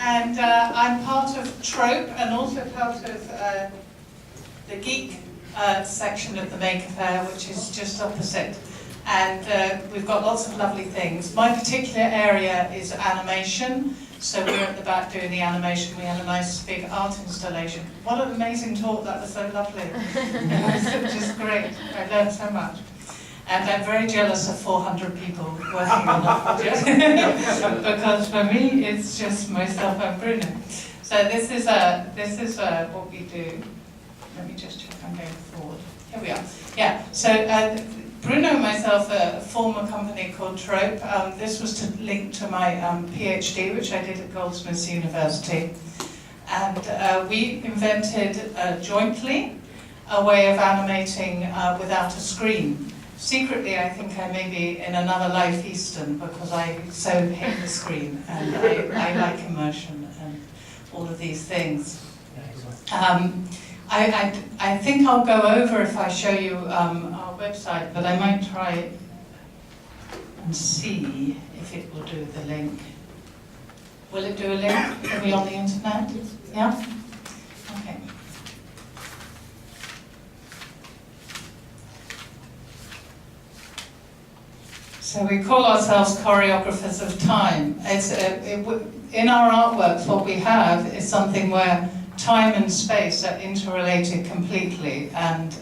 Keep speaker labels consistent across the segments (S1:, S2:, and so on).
S1: and I'm part of Trope and also part of the Geek section of the Maker Fair, which is just opposite. And we've got lots of lovely things. My particular area is animation, so we're at the back doing the animation. We had a nice big art installation. What an amazing talk, that was so lovely. It was just great, I learned so much. And I'm very jealous of 400 people working on that project, because for me it's just myself and Bruno. So this is what we do. Let me just check I'm going forward. Here we are. Yeah, so Bruno and myself form a company called Trope. This was to link to my PhD, which I did at Goldsmiths University. And we invented jointly a way of animating without a screen. Secretly, I think I may be in another life Eastern, because I so hate the screen, and I like immersion and all of these things. I think I'll go over if I show you our website, but I might try and see if it will do the link. Will it do a link? Are we on the internet? Yeah? Okay. So we call ourselves choreographers of time. In our artworks, what we have is something where time and space are interrelated completely, and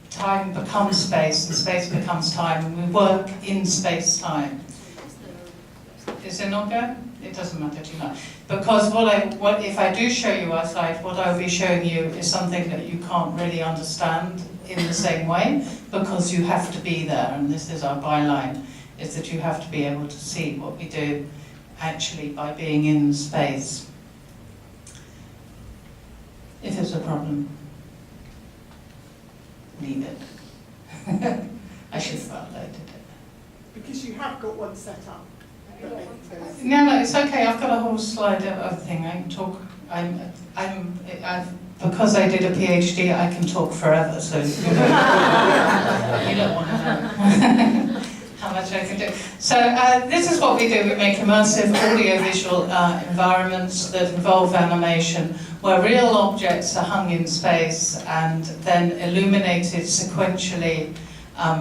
S1: time becomes space and space becomes time, and we work in space-time. Is it not going? It doesn't matter too much. Because if I do show you our site, what I'll be showing you is something that you can't really understand in the same way, because you have to be there, and this is our byline, is that you have to be able to see what we do actually by being in space. If it's a problem, leave it. I should have uploaded it.
S2: Because you have got one set up.
S1: No, it's okay. I've got a whole slide of thing. I can talk. Because I did a PhD, I can talk forever. So you don't want to know how much I can do. So this is what we do. We make immersive audio-visual environments that involve animation, where real objects are hung in space and then illuminated sequentially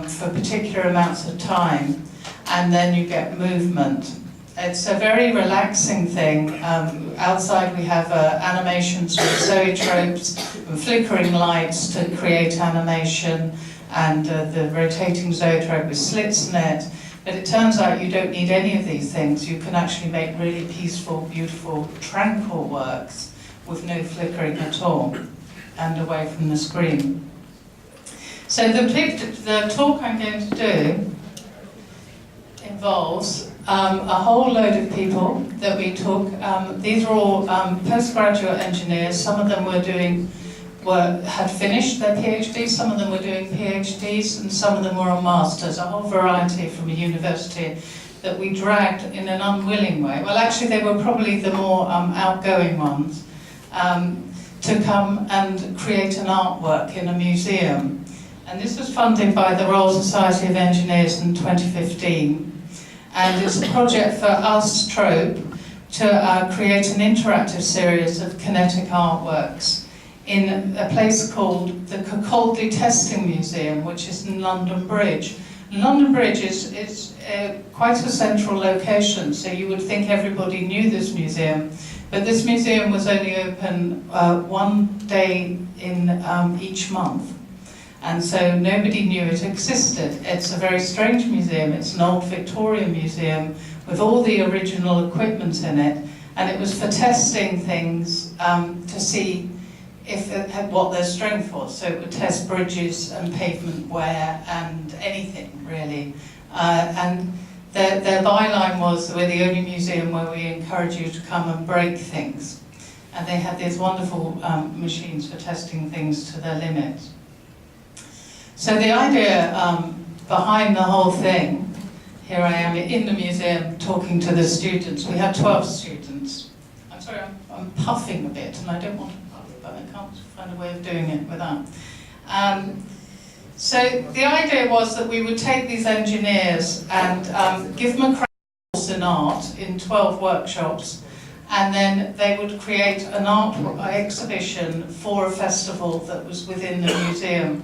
S1: for particular amounts of time, and then you get movement. It's a very relaxing thing. Outside we have animations with zoetropes and flickering lights to create animation, and the rotating zoetrope with slits in it. But it turns out you don't need any of these things. You can actually make really peaceful, beautiful, tranquil works with no flickering at all, and away from the screen. So the talk I'm going to do involves a whole load of people that we took. These are all postgraduate engineers. Some of them had finished their PhDs, some of them were doing PhDs, and some of them were on masters, a whole variety from a university that we dragged in an unwilling way. Well, actually, they were probably the more outgoing ones, to come and create an artwork in a museum. And this was funded by the Royal Society of Engineers in 2015. And it's a project for us, Trope, to create an interactive series of kinetic artworks in a place called the Kirkcaldy Testing Museum, which is in London Bridge. And London Bridge is quite a central location, so you would think everybody knew this museum. But this museum was only open one day in each month. And so nobody knew it existed. It's a very strange museum. It's an old Victorian museum with all the original equipment in it. And it was for testing things to see what their strength was. So it would test bridges and pavement wear and anything, really. And their byline was, we're the only museum where we encourage you to come and break things. And they had these wonderful machines for testing things to their limit. So the idea behind the whole thing, here I am in the museum talking to the students. We had 12 students. I'm sorry, I'm puffing a bit, and I don't want to puff, but I can't find a way of doing it without. So the idea was that we would take these engineers and give them a crash course in art in 12 workshops, and then they would create an art exhibition for a festival that was within the museum.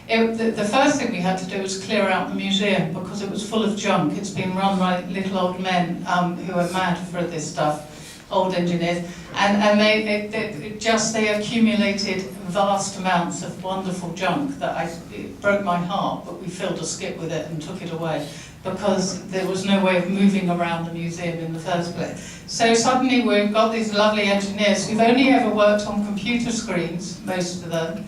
S1: The first thing we had to do was clear out the museum because it was full of junk. It's been run by little old men who are mad for this stuff, old engineers, and they accumulated vast amounts of wonderful junk that it broke my heart, but we filled a skip with it and took it away because there was no way of moving around the museum in the first place. So suddenly we've got these lovely engineers who've only ever worked on computer screens, most of them,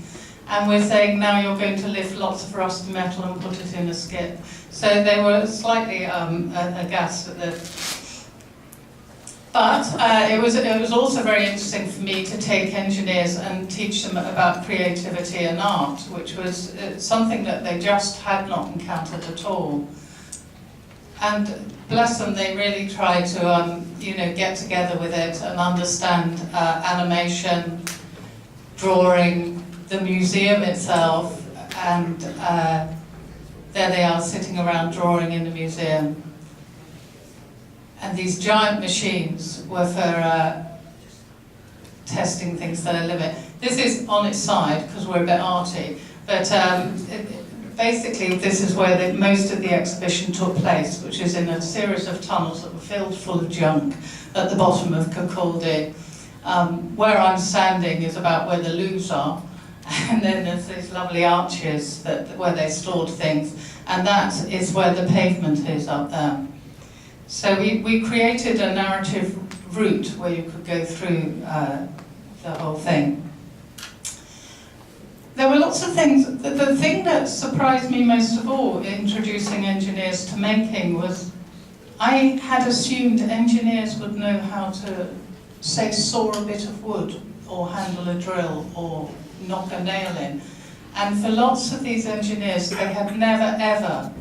S1: and we're saying now you're going to lift lots of rusty metal and put it in a skip. So they were slightly aghast at this. But it was also very interesting for me to take engineers and teach them about creativity and art, which was something that they just had not encountered at all. And bless them, they really tried to get together with it and understand animation, drawing, the museum itself, and there they are sitting around drawing in the museum. And these giant machines were for testing things that are living. This is on its side because we're a bit arty, but basically this is where most of the exhibition took place, which is in a series of tunnels that were filled full of junk at the bottom of Kirkcaldy. Where I'm standing is about where the loos are, and then there's these lovely arches where they stored things, and that is where the pavement is up there. So we created a narrative route where you could go through the whole thing. There were lots of things. The thing that surprised me most of all introducing engineers to making was I had assumed engineers would know how to, say, saw a bit of wood or handle a drill or knock a nail in. And for lots of these engineers, they had never ever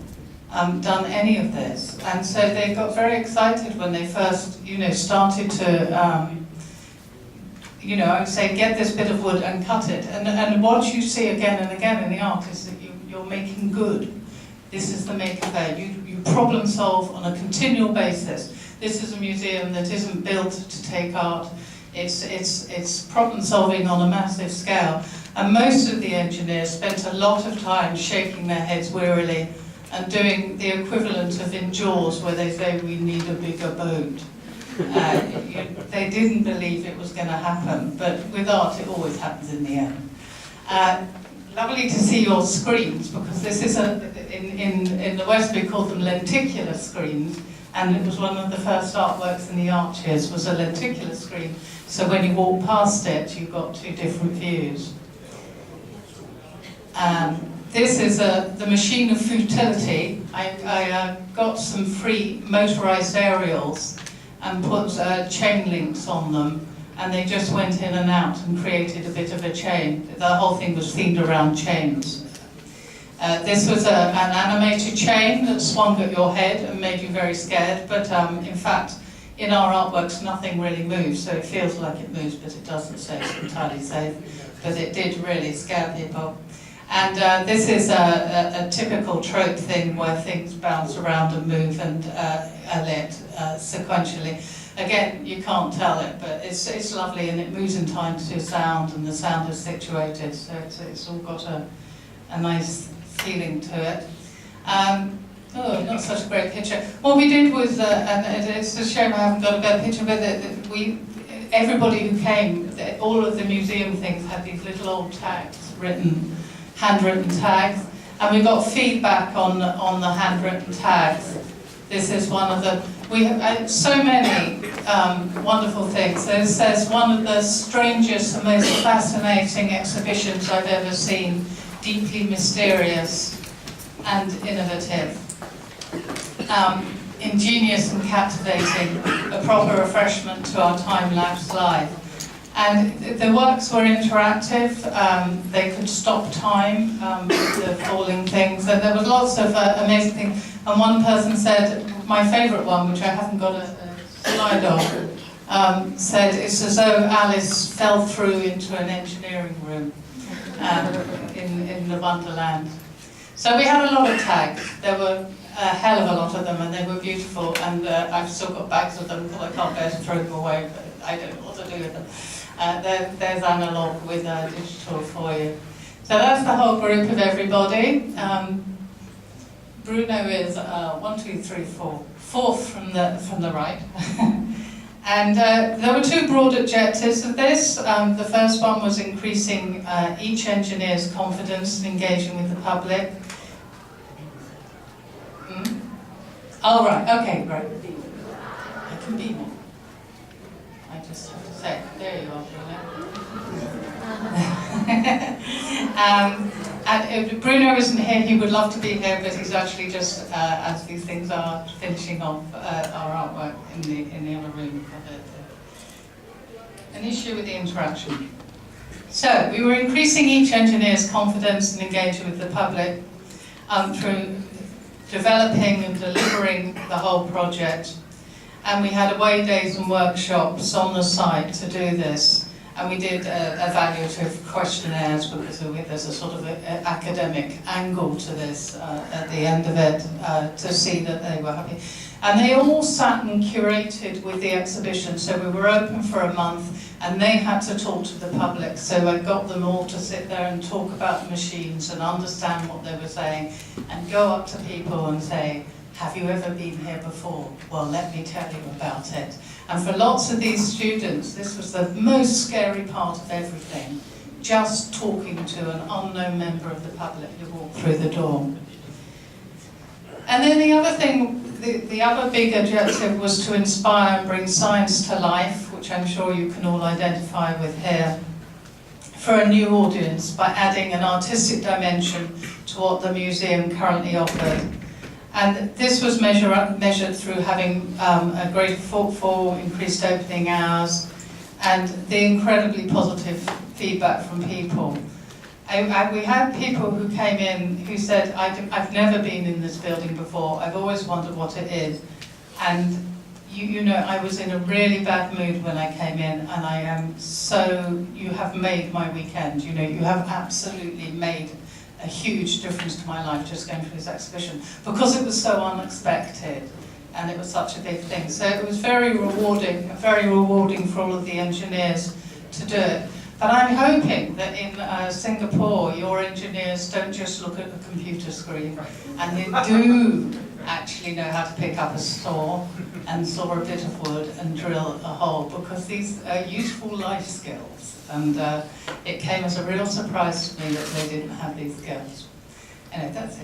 S1: done any of this. And so they got very excited when they first, started to, I would say, get this bit of wood and cut it. And what you see again and again in the art is that you're making good. This is the MacGillivray. You problem solve on a continual basis. This is a museum that isn't built to take art. It's problem solving on a massive scale. And most of the engineers spent a lot of time shaking their heads wearily and doing the equivalent of in Jaws, where they say we need a bigger boat. They didn't believe it was going to happen, but with art it always happens in the end. Lovely to see your screens, because this is in the West we call them lenticular screens, and it was one of the first artworks in the arches was a lenticular screen. So when you walk past it, you've got two different views. This is the machine of futility. I got some free motorized aerials and put chain links on them, and they just went in and out and created a bit of a chain. The whole thing was themed around chains. This was an animated chain that swung at your head and made you very scared, but in fact, in our artworks, nothing really moves, so it feels like it moves, but it doesn't, so it's entirely safe. But it did really scare people. And this is a typical trope thing where things bounce around and move and are lit sequentially. Again, you can't tell it, but it's lovely, and it moves in time to sound, and the sound is situated, so it's all got a nice feeling to it. Oh, not such a great picture. What we did was, and it's a shame I haven't got a better picture, but everybody who came, all of the museum things had these little old tags written, handwritten tags, and we got feedback on the handwritten tags. This is one of the, we have so many wonderful things. So it says, one of the strangest and most fascinating exhibitions I've ever seen, deeply mysterious and innovative. Ingenious and captivating, a proper refreshment to our time-lapse life. And the works were interactive, they could stop time with the falling things, and there was lots of amazing things. And one person said, my favourite one, which I haven't got a slide of, said, it's as though Alice fell through into an engineering room in the Wonderland. So we had a lot of tags. There were a hell of a lot of them, and they were beautiful, and I've still got bags of them because I can't bear to throw them away. But I don't know what to do with them. There's analogue with digital for you. So that's the whole group of everybody. Bruno is 1, 2, 3, 4, fourth from the right. And there were two broad objectives of this. The first one was increasing each engineer's confidence in engaging with the public. Oh, right, okay, great. I can be more. I just have to say, there you are, Bruno. And if Bruno isn't here, he would love to be here, but he's actually just, as these things are, finishing off our artwork in the other room. An issue with the interaction. So, we were increasing each engineer's confidence in engaging with the public through developing and delivering the whole project. And we had away days and workshops on the site to do this. And we did evaluative questionnaires because there's a sort of academic angle to this at the end of it to see that they were happy. And they all sat and curated with the exhibition. So we were open for a month and they had to talk to the public. So I got them all to sit there and talk about the machines and understand what they were saying and go up to people and say, have you ever been here before? Well, let me tell you about it. And for lots of these students, this was the most scary part of everything, just talking to an unknown member of the public who walked through the door. And then the other thing, the other big objective was to inspire and bring science to life, which I'm sure you can all identify with here, for a new audience by adding an artistic dimension to what the museum currently offered. And this was measured through having a greater footfall, increased opening hours, and the incredibly positive feedback from people. We had people who came in who said, I've never been in this building before, I've always wondered what it is. And you know, I was in a really bad mood when I came in, and I am so, you have made my weekend, you know, you have absolutely made a huge difference to my life just going through this exhibition, because it was so unexpected and it was such a big thing. So it was very rewarding for all of the engineers to do it. But I'm hoping that in Singapore, your engineers don't just look at the computer screen, and they do actually know how to pick up a saw and saw a bit of wood and drill a hole, because these are useful life skills. And it came as a real surprise to me that they didn't have these skills. Anyway, that's